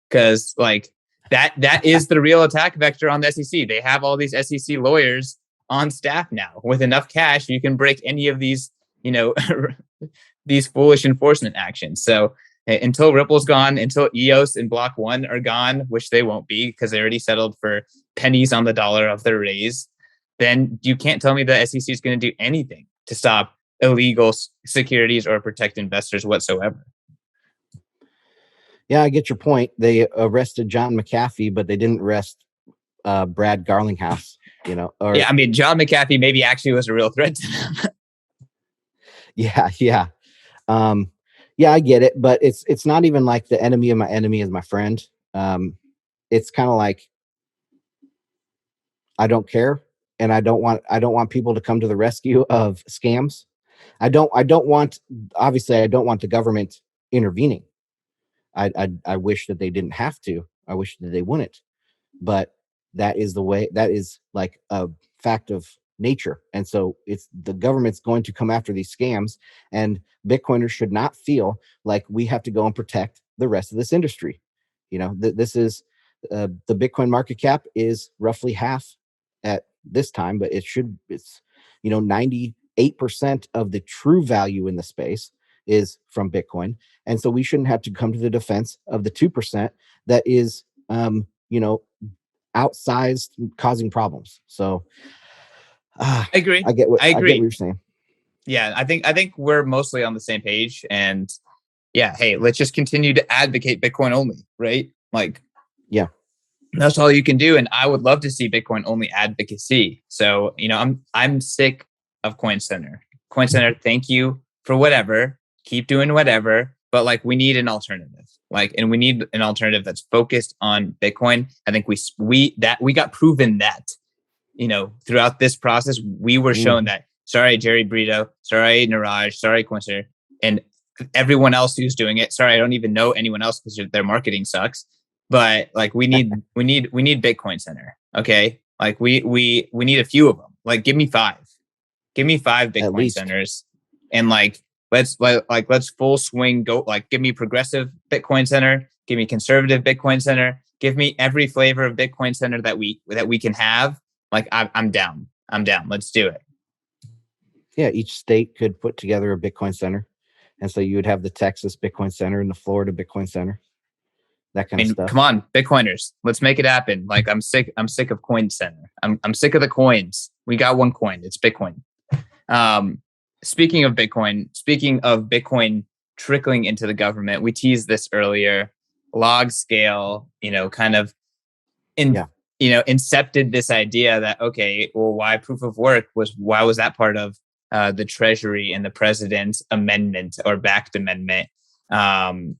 because like that is the real attack vector on the SEC. They have all these SEC lawyers on staff now. With enough cash, you can break any of these these foolish enforcement actions. So until Ripple's gone, until EOS and Block One are gone, which they won't be because they already settled for pennies on the dollar of their raise, then you can't tell me the SEC is going to do anything to stop illegal securities or protect investors whatsoever. Yeah, I get your point. They arrested John McAfee, but they didn't arrest Brad Garlinghouse. Yeah, I mean, John McAfee maybe actually was a real threat to them. Yeah. Yeah, I get it, but it's not even like the enemy of my enemy is my friend. It's kind of like I don't care, and I don't want people to come to the rescue of scams. I don't want, obviously, I don't want the government intervening. I wish that they didn't have to. I wish that they wouldn't. But that is the way. That is like a fact of nature. And so it's the government's going to come after these scams, and Bitcoiners should not feel like we have to go and protect the rest of this industry. This is the Bitcoin market cap is roughly half at this time, but it's 98% of the true value in the space is from Bitcoin. And so we shouldn't have to come to the defense of the 2% that is, outsized, causing problems. So I agree. I get what you're saying. Yeah, I think we're mostly on the same page. And yeah, hey, let's just continue to advocate Bitcoin only, right? Like, yeah, that's all you can do. And I would love to see Bitcoin only advocacy. So, I'm sick of Coin Center. Coin Center, thank you for whatever. Keep doing whatever. But like, we need an alternative. And we need an alternative that's focused on Bitcoin. I think we got proven that, throughout this process, we were shown that. Sorry, Jerry Brito. Sorry, Niraj. Sorry, Coin Center. And everyone else who's doing it. Sorry, I don't even know anyone else because their marketing sucks. But like, we need Bitcoin Center. Okay. Like we need a few of them. Like, give me 5 Bitcoin centers, and let's full swing go. Like, give me progressive Bitcoin Center, give me conservative Bitcoin Center, give me every flavor of Bitcoin Center that we can have. Like, I'm down. Let's do it. Yeah, each state could put together a Bitcoin Center, and so you would have the Texas Bitcoin Center and the Florida Bitcoin Center. That kind of stuff. Come on, Bitcoiners, let's make it happen. Like, I'm sick of Coin Center. I'm sick of the coins. We got one coin. It's Bitcoin. Speaking of Bitcoin trickling into the government, we teased this earlier. Log scale, kind of incepted this idea that, okay, well, why proof of work was that part of the Treasury and the president's amendment or backed amendment? And,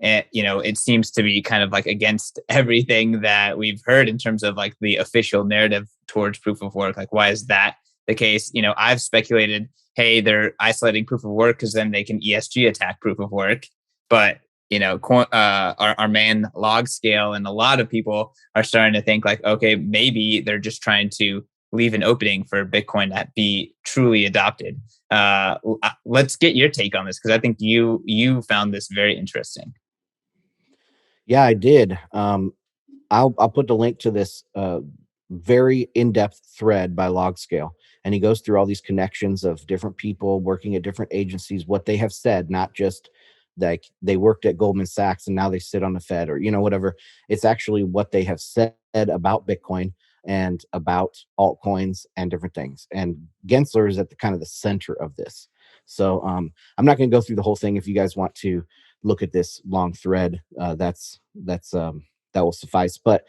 it seems to be kind of like against everything that we've heard in terms of like the official narrative towards proof of work. Like, why is that the case? I've speculated, hey, they're isolating proof of work because then they can ESG attack proof of work. But, our man log scale and a lot of people are starting to think like, okay, maybe they're just trying to leave an opening for Bitcoin to be truly adopted. Let's get your take on this, because I think you found this very interesting. Yeah, I did. I'll put the link to this very in-depth thread by LogScale, and he goes through all these connections of different people working at different agencies, what they have said, not just like they worked at Goldman Sachs and now they sit on the Fed or whatever. It's actually what they have said about Bitcoin and about altcoins and different things. And Gensler is at the kind of the center of this. So I'm not going to go through the whole thing. If you guys want to look at this long thread, that will suffice. But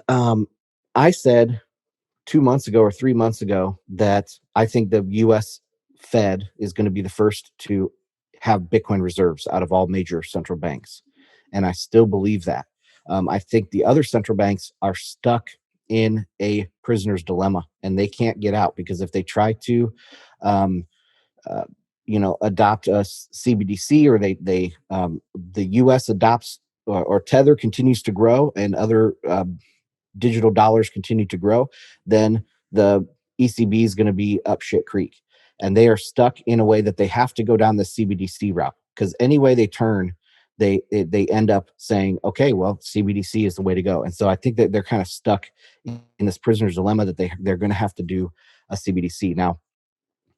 I said 2 months ago or 3 months ago that I think the U.S. Fed is going to be the first to have Bitcoin reserves out of all major central banks. And I still believe that. I think the other central banks are stuck in a prisoner's dilemma and they can't get out, because if they try to, um, uh, adopt a CBDC, or the U.S. adopts, or Tether continues to grow and other digital dollars continue to grow, then the ECB is going to be up shit creek. And they are stuck in a way that they have to go down the CBDC route, because any way they turn, they end up saying, okay, well, CBDC is the way to go. And so I think that they're kind of stuck in this prisoner's dilemma that they're going to have to do a CBDC. Now,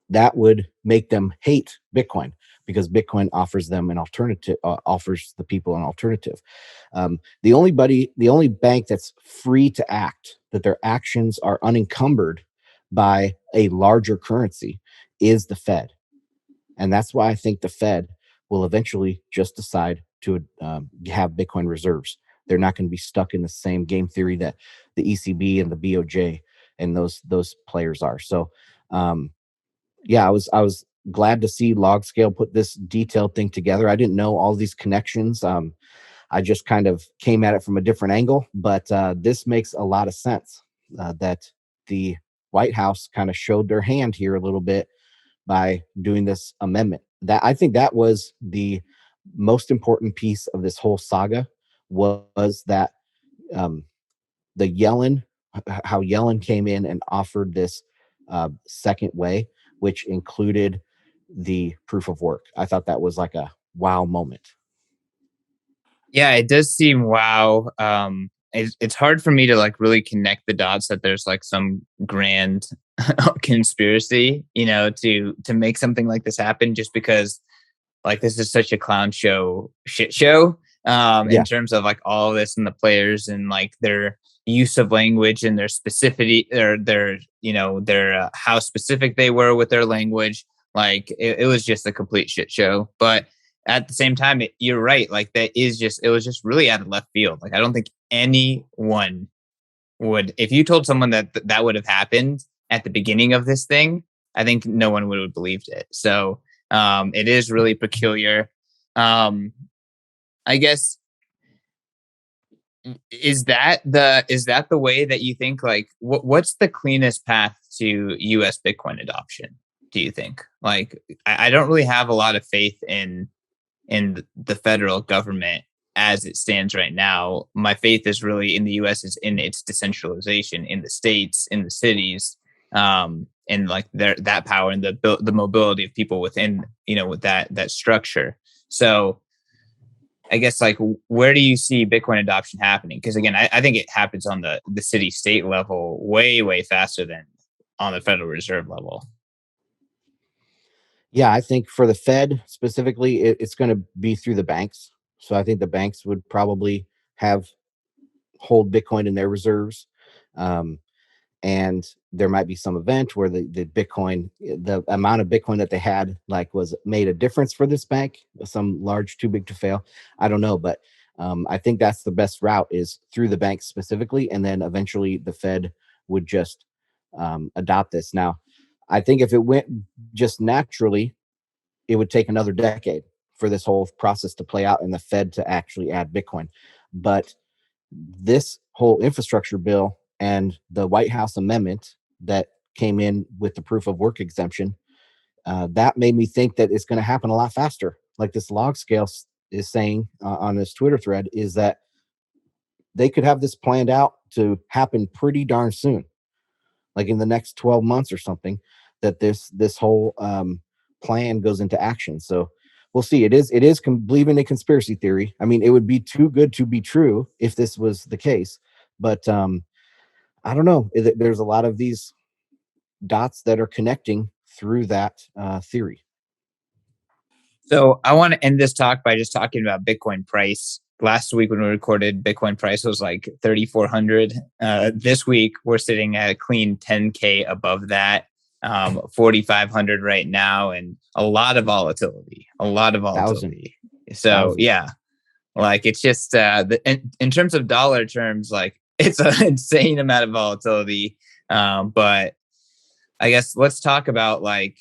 that would make them hate Bitcoin, because Bitcoin offers them an alternative, offers the people an alternative. The only bank that's free to act, that their actions are unencumbered by a larger currency, is the Fed. And that's why I think the Fed will eventually just decide to have Bitcoin reserves. They're not going to be stuck in the same game theory that the ECB and the BOJ and those players are. So, yeah, I was glad to see LogScale put this detailed thing together. I didn't know all these connections. I just kind of came at it from a different angle, but this makes a lot of sense, that the White House kind of showed their hand here a little bit by doing this amendment. That, I think, that was the most important piece of this whole saga, was that the Yellen, how Yellen came in and offered this second way, which included the proof of work. I thought that was like a wow moment. Yeah, it does seem wow. It's hard for me to like really connect the dots that there's like some grand conspiracy, to make something like this happen, just because like this is such a clown show shit show, in Yeah, terms of like all of this and the players and like their use of language and their specificity, or their how specific they were with their language. Like it was just a complete shit show. But at the same time, you're right, like it was just really out of left field. Like I don't think anyone would, if you told someone that that would have happened at the beginning of this thing, I think no one would have believed it. So it is really peculiar. Um, I guess, is that the way that you think, like what's the cleanest path to US Bitcoin adoption, do you think? Like I don't really have a lot of faith in the federal government as it stands right now. My faith is really in the US, is in its decentralization in the states, in the cities, and like that power and the mobility of people within, with that structure. So I guess, like, where do you see Bitcoin adoption happening? Because again, I think it happens on the city state level way, way faster than on the Federal Reserve level. yeah. I think for the Fed specifically, it's going to be through the banks. So I think the banks would probably have hold Bitcoin in their reserves. Um, and there might be some event where the amount of Bitcoin that they had, like, was made a difference for this bank, some large too big to fail. I don't know, but I think that's the best route, is through the banks specifically, and then eventually the Fed would just adopt this. Now, I think if it went just naturally, it would take another decade for this whole process to play out and the Fed to actually add Bitcoin. But this whole infrastructure bill and the White House amendment that came in with the proof of work exemption, that made me think that it's going to happen a lot faster. Like this log scale is saying on this Twitter thread, is that they could have this planned out to happen pretty darn soon, like in the next 12 months or something, that this whole plan goes into action. So we'll see. It is believing a conspiracy theory. I mean, it would be too good to be true if this was the case, but I don't know. There's a lot of these dots that are connecting through that theory. So I want to end this talk by just talking about Bitcoin price. Last week when we recorded, Bitcoin price was like 3,400. This week we're sitting at a clean 10K above that, 4,500 right now, and a lot of volatility. A lot of volatility. So Thousand. yeah, like it's just in terms of dollar terms, like it's an insane amount of volatility. But I guess let's talk about like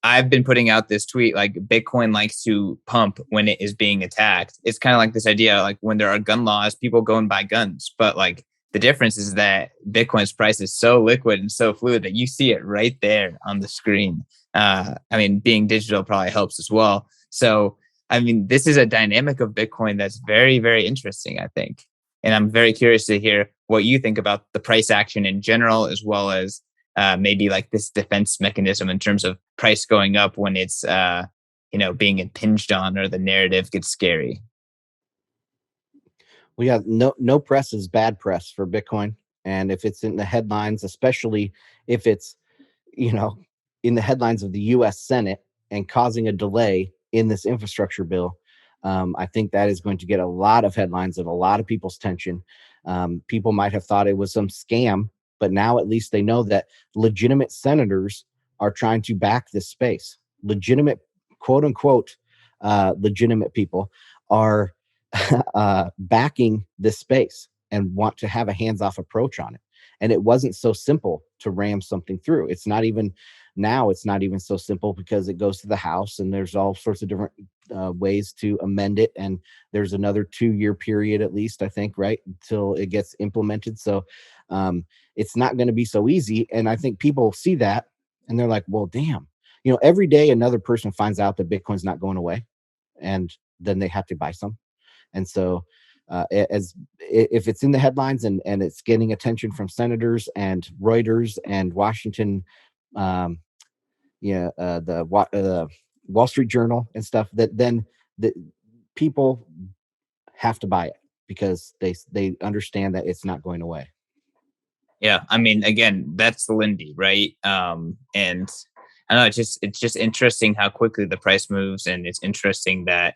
I've been putting out this tweet like Bitcoin likes to pump when it is being attacked. It's kind of like this idea like when there are gun laws, people go and buy guns. But like the difference is that Bitcoin's price is so liquid and so fluid that you see it right there on the screen. I mean, being digital probably helps as well. So, I mean, this is a dynamic of Bitcoin that's very, very interesting, I think. And I'm very curious to hear what you think about the price action in general, as well as maybe like this defense mechanism in terms of price going up when it's being impinged on or the narrative gets scary. Well, yeah, no press is bad press for Bitcoin, and if it's in the headlines, especially if it's you know in the headlines of the U.S. Senate and causing a delay in this infrastructure bill, I think that is going to get a lot of headlines and a lot of people's attention. People might have thought it was some scam, but now at least they know that legitimate senators are trying to back this space. Legitimate, quote unquote, legitimate people are backing this space and want to have a hands-off approach on it. And it wasn't so simple to ram something through. It's not even so simple because it goes to the House and there's all sorts of different ways to amend it. And there's another 2-year period, at least, I think, right, until it gets implemented. So it's not going to be so easy. And I think people see that and they're like, well, damn, every day another person finds out that Bitcoin's not going away, and then they have to buy some. And so as if it's in the headlines and it's getting attention from senators and Reuters and Washington, the Wall Street Journal and stuff, that then the people have to buy it because they understand that it's not going away. Yeah, I mean, again, that's the Lindy, right? And I know it's just interesting how quickly the price moves, and it's interesting that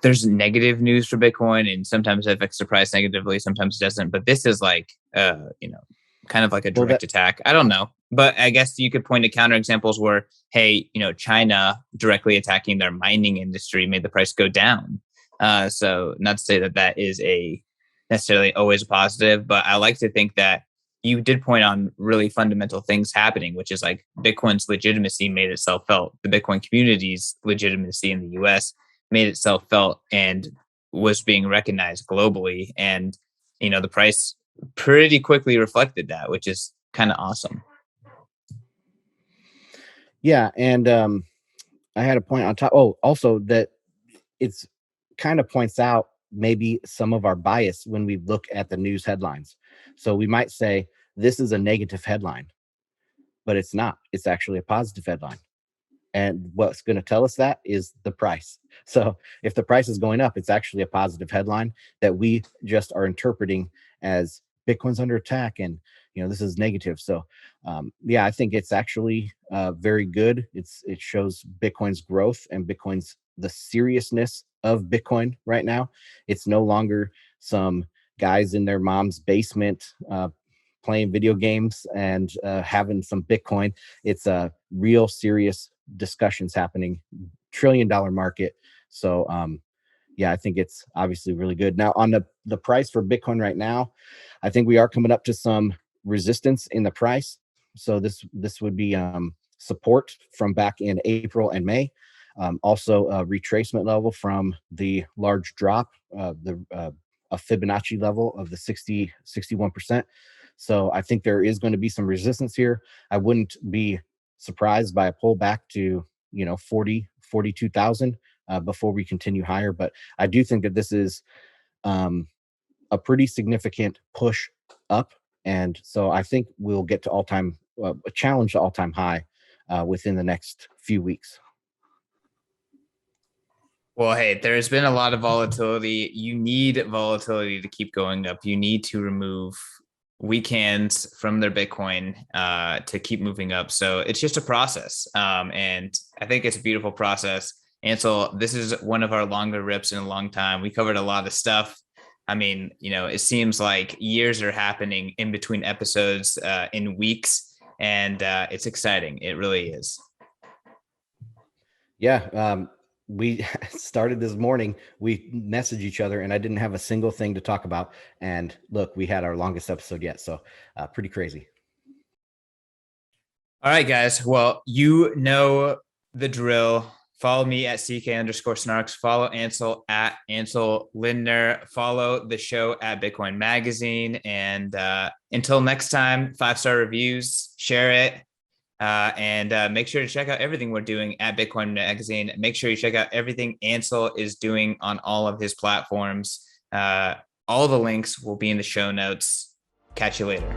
there's negative news for Bitcoin, and sometimes it affects the price negatively, sometimes it doesn't. But this is like, kind of like a Well, direct attack. I don't know, but I guess you could point to counterexamples where, hey, China directly attacking their mining industry made the price go down. So not to say that that is a necessarily always a positive, but I like to think that you did point on really fundamental things happening, which is like Bitcoin's legitimacy made itself felt. The Bitcoin community's legitimacy in the US made itself felt and was being recognized globally. And, the price pretty quickly reflected that, which is kind of awesome. Yeah. And I had a point on top. Oh, also that it's kind of points out maybe some of our bias when we look at the news headlines. So we might say this is a negative headline, but it's not. It's actually a positive headline. And what's going to tell us that is the price. So if the price is going up, it's actually a positive headline that we just are interpreting as Bitcoin's under attack, and this is negative. So yeah, I think it's actually very good. It shows Bitcoin's growth and the seriousness of Bitcoin right now. It's no longer some guys in their mom's basement playing video games and having some Bitcoin. It's a real serious discussions happening, $1 trillion market. So yeah, I think it's obviously really good. Now on the price for Bitcoin right now, I think we are coming up to some resistance in the price. So this would be support from back in April and May. Also a retracement level from the large drop, a Fibonacci level of the 61%. So I think there is going to be some resistance here. I wouldn't be surprised by a pullback to 42,000 before we continue higher. But I do think that this is a pretty significant push up, and so I think we'll get to a challenge to all-time high within the next few weeks. Well, hey, there's been a lot of volatility. You need volatility to keep going up. You need to remove weak hands from their Bitcoin to keep moving up. So it's just a process. And I think it's a beautiful process. Ansel, this is one of our longer rips in a long time. We covered a lot of stuff. I mean, it seems like years are happening in between episodes in weeks, and it's exciting. It really is. Yeah. We started this morning, we messaged each other and I didn't have a single thing to talk about. And look, we had our longest episode yet. So pretty crazy. All right, guys. Well, you know the drill. Follow me at CK_snarks. Follow Ansel at Ansel Lindner. Follow the show at Bitcoin Magazine. And until next time, 5-star reviews, share it. And make sure to check out everything we're doing at Bitcoin Magazine. Make sure you check out everything Ansel is doing on all of his platforms. All the links will be in the show notes. Catch you later.